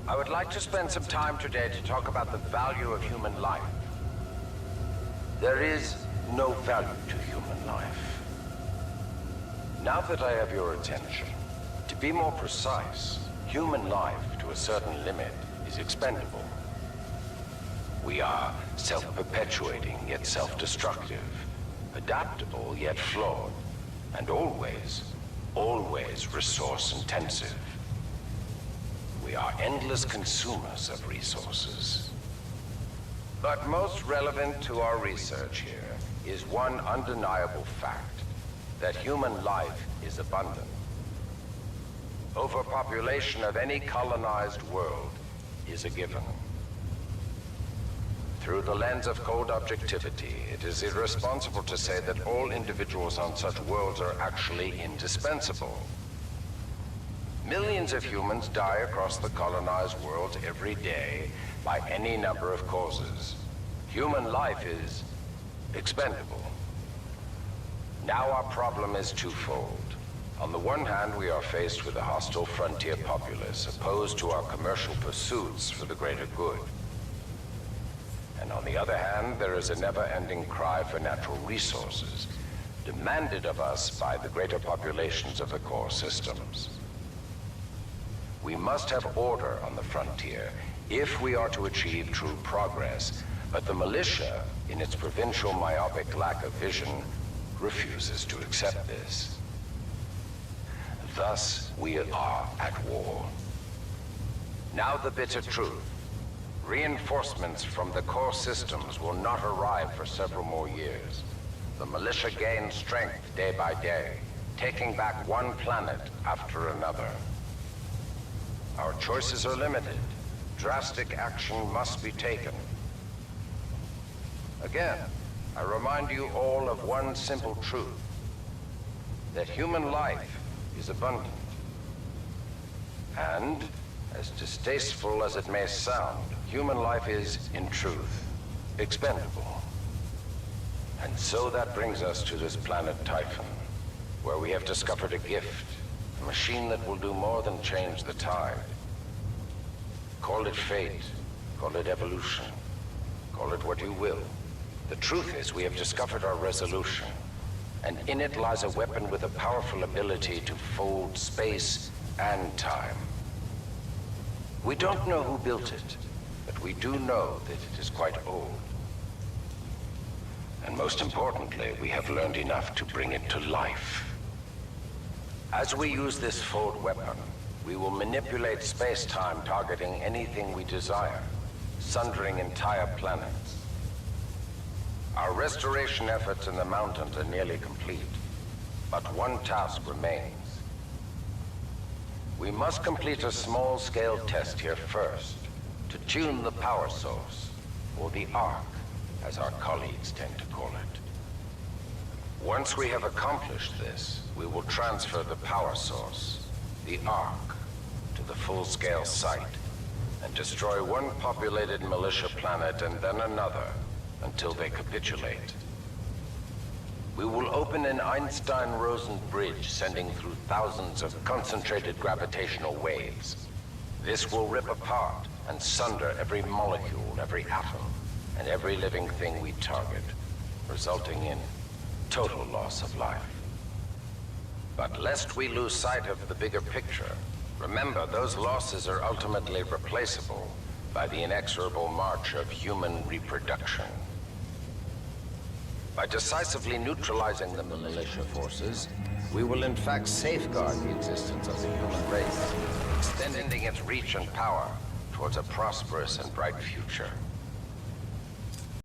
I would like to spend some time today to talk about the value of human life. There is no value to human life. Now that I have your attention, to be more precise, human life to a certain limit is expendable. We are self-perpetuating yet self-destructive, adaptable yet flawed, and always resource-intensive. We are endless consumers of resources. But most relevant to our research here is one undeniable fact, that human life is abundant. Overpopulation of any colonized world is a given. Through the lens of cold objectivity, it is irresponsible to say that all individuals on such worlds are actually indispensable. Millions of humans die across the colonized world every day by any number of causes. Human life is expendable. Now our problem is twofold. On the one hand, we are faced with a hostile frontier populace opposed to our commercial pursuits for the greater good. And on the other hand, there is a never-ending cry for natural resources, demanded of us by the greater populations of the core systems. We must have order on the frontier if we are to achieve true progress, but the militia, in its provincial myopic lack of vision, refuses to accept this. Thus, we are at war. Now the bitter truth. Reinforcements from the core systems will not arrive for several more years. The militia gains strength day by day, taking back one planet after another. Our choices are limited. Drastic action must be taken. Again, I remind you all of one simple truth, that human life is abundant. And, as distasteful as it may sound, human life is, in truth, expendable. And so that brings us to this planet Typhon, where we have discovered a gift, a machine that will do more than change the tide. Call it fate, call it evolution, call it what you will. The truth is, we have discovered our resolution, and in it lies a weapon with a powerful ability to fold space and time. We don't know who built it, but we do know that it is quite old. And most importantly, we have learned enough to bring it to life. As we use this fold weapon, we will manipulate space-time targeting anything we desire, sundering entire planets. Our restoration efforts in the mountains are nearly complete, but one task remains. We must complete a small-scale test here first, to tune the power source, or the arc, as our colleagues tend to call it. Once we have accomplished this, we will transfer the power source, the arc, to the full-scale site, and destroy one populated militia planet and then another, until they capitulate. We will open an Einstein-Rosen bridge sending through thousands of concentrated gravitational waves. This will rip apart and sunder every molecule, every atom, and every living thing we target, resulting in total loss of life. But lest we lose sight of the bigger picture, remember those losses are ultimately replaceable by the inexorable march of human reproduction. By decisively neutralizing the militia forces, we will in fact safeguard the existence of the human race, extending its reach and power towards a prosperous and bright future.